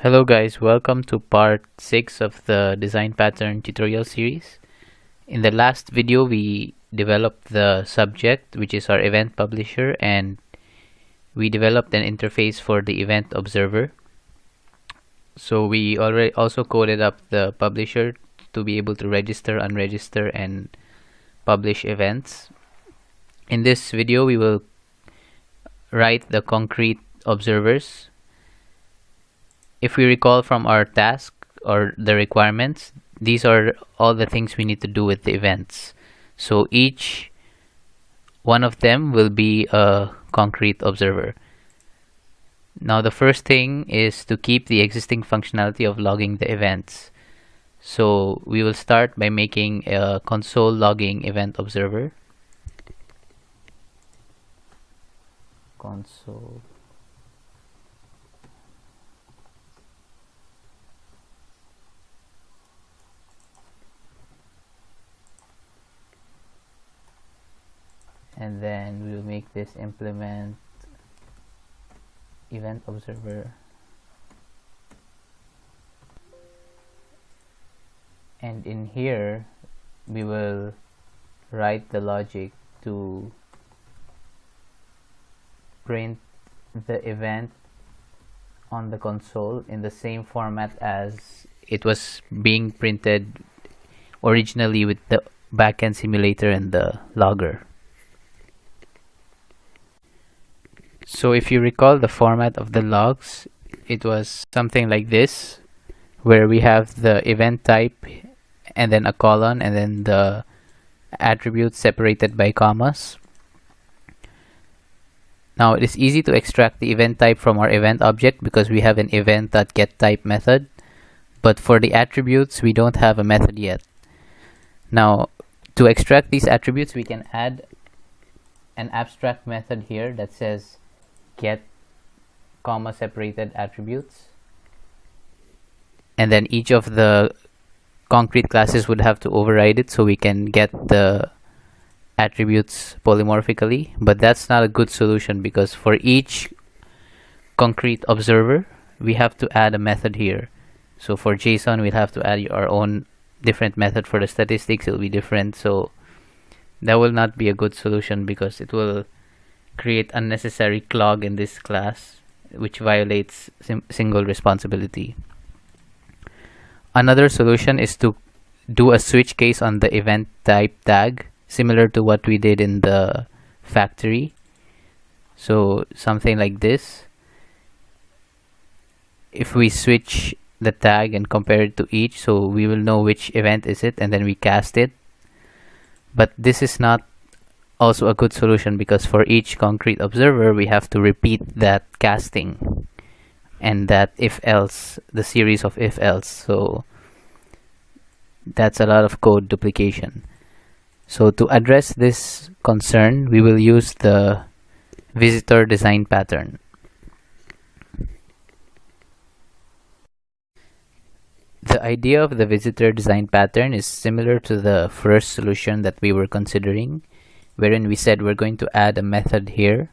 Hello guys, welcome to part 6 of the design pattern tutorial series. In the last video we developed the subject, which is our event publisher, and we developed an interface for the event observer. So we already also coded up the publisher to be able to register, unregister, and publish events. In this video we will write the concrete observers. If we recall from our task or the requirements, these are all the things we need to do with the events. So each one of them will be a concrete observer. Now the first thing is to keep the existing functionality of logging the events. So we will start by making a console logging event observer. Console. And then we will make this implement event observer, and in here we will write the logic to print the event on the console in the same format as it was being printed originally with the backend simulator and the logger. So if you recall the format of the logs, it was something like this, where we have the event type and then a colon and then the attributes separated by commas. Now it is easy to extract the event type from our event object because we have an event.getType method, but for the attributes we don't have a method yet. Now to extract these attributes we can add an abstract method here that says get comma separated attributes, and then each of the concrete classes would have to override it so we can get the attributes polymorphically. But that's not a good solution because for each concrete observer we have to add a method here. So for JSON we'll have to add our own different method. For the statistics it will be different, so that will not be a good solution because it will create unnecessary clog in this class, which violates single responsibility. Another solution is to do a switch case on the event type tag, similar to what we did in the factory. So something like this. If we switch the tag and compare it to each, so we will know which event is it, and then we cast it. But this is not also a good solution because for each concrete observer we have to repeat that casting and that if else, the series of if else, so that's a lot of code duplication. So to address this concern we will use the visitor design pattern. The idea of the visitor design pattern is similar to the first solution that we were considering, wherein we said we're going to add a method here,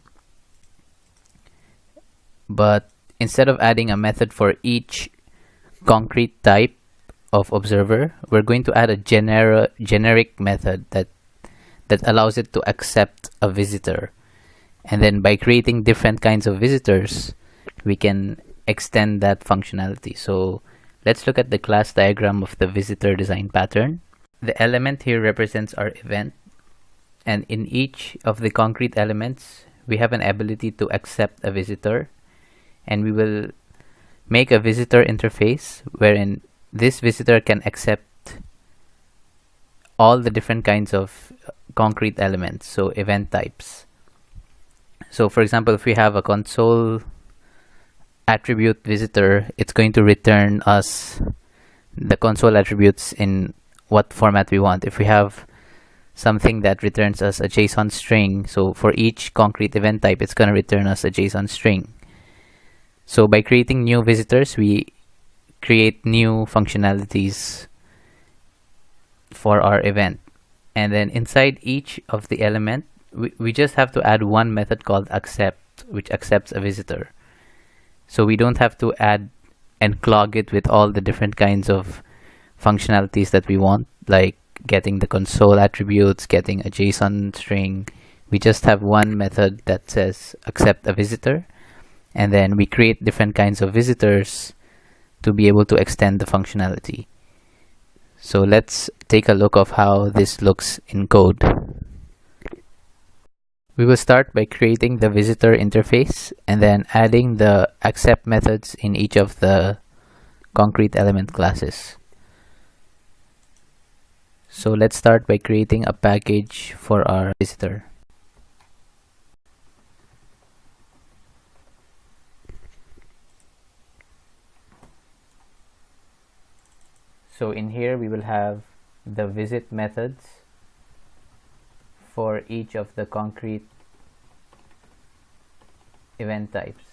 but instead of adding a method for each concrete type of observer, we're going to add a generic method that allows it to accept a visitor, and then by creating different kinds of visitors we can extend that functionality. So let's look at the class diagram of the visitor design pattern. The element here represents our event, and in each of the concrete elements we have an ability to accept a visitor, and we will make a visitor interface wherein this visitor can accept all the different kinds of concrete elements, so event types. So for example, if we have a console attribute visitor, it's going to return us the console attributes in what format we want. If we have something that returns us a JSON string, so for each concrete event type it's going to return us a JSON string. So by creating new visitors we create new functionalities for our event, and then inside each of the element we just have to add one method called accept, which accepts a visitor. So we don't have to add and clog it with all the different kinds of functionalities that we want, like getting the console attributes, getting a JSON string. We just have one method that says accept a visitor, and then we create different kinds of visitors to be able to extend the functionality. So let's take a look of how this looks in code. We will start by creating the visitor interface and then adding the accept methods in each of the concrete element classes. So let's start by creating a package for our visitor. So in here we will have the visit methods for each of the concrete event types.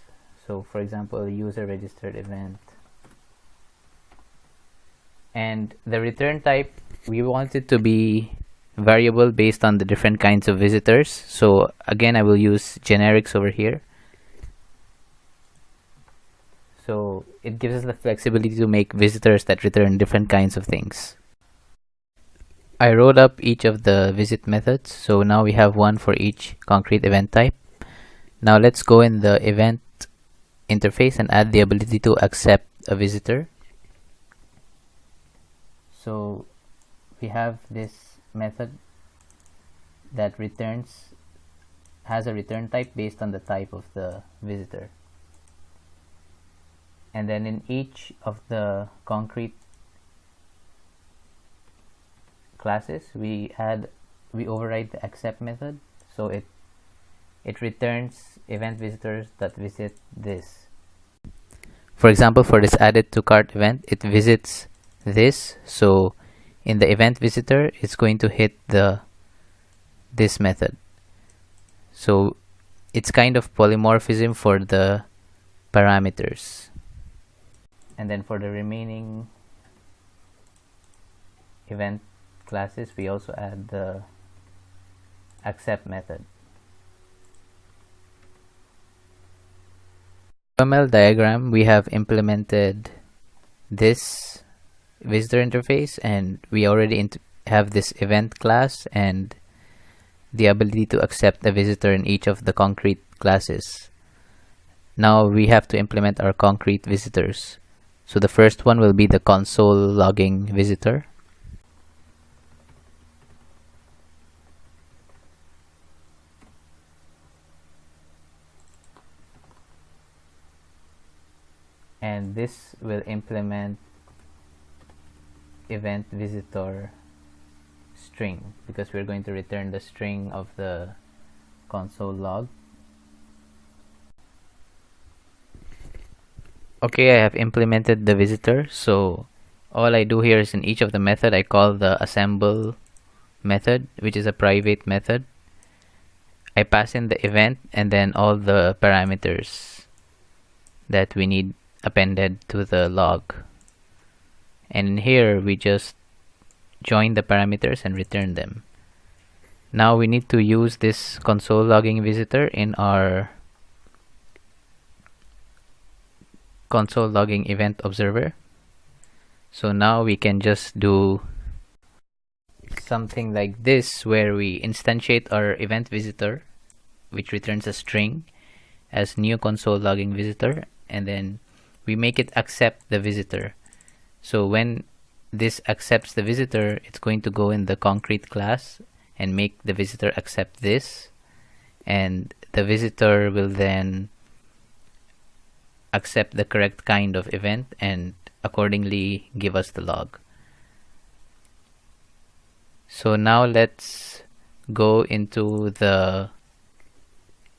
So for example, user registered event. And the return type, we want it to be variable based on the different kinds of visitors. So again, I will use generics over here. So it gives us the flexibility to make visitors that return different kinds of things. I wrote up each of the visit methods. So now we have one for each concrete event type. Now let's go in the event interface and add the ability to accept a visitor. So we have this method that has a return type based on the type of the visitor. And then in each of the concrete classes, we override the accept method, so it returns event visitors that visit this. For example, for this added to cart event, it visits this. So in the event visitor, it's going to hit this method. So it's kind of polymorphism for the parameters. And then for the remaining event classes, we also add the accept method. UML diagram, we have implemented this visitor interface, and we already have this event class and the ability to accept a visitor in each of the concrete classes. Now we have to implement our concrete visitors. So the first one will be the console logging visitor. And this will implement event visitor string, because we're going to return the string of the console log. Okay, I have implemented the visitor. So all I do here is in each of the method, I call the assemble method, which is a private method. I pass in the event and then all the parameters that we need appended to the log. And in here, we just join the parameters and return them. Now we need to use this console logging visitor in our console logging event observer. So now we can just do something like this, where we instantiate our event visitor, which returns a string as new console logging visitor, and then we make it accept the visitor. So when this accepts the visitor, it's going to go in the concrete class and make the visitor accept this, and the visitor will then accept the correct kind of event and accordingly give us the log. So now let's go into the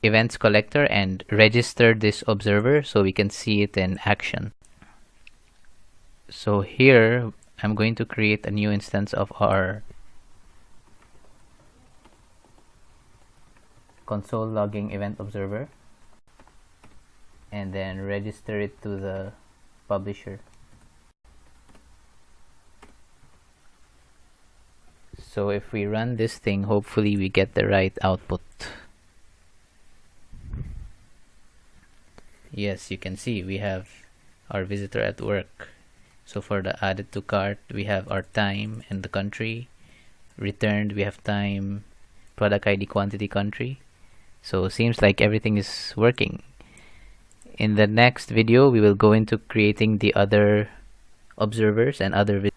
events collector and register this observer so we can see it in action. So here I'm going to create a new instance of our console logging event observer and then register it to the publisher. So if we run this thing, hopefully we get the right output. Yes, you can see we have our visitor at work. So for the added to cart, we have our time and the country. Returned, we have time, product ID, quantity, country. So seems like everything is working. In the next video, we will go into creating the other observers and other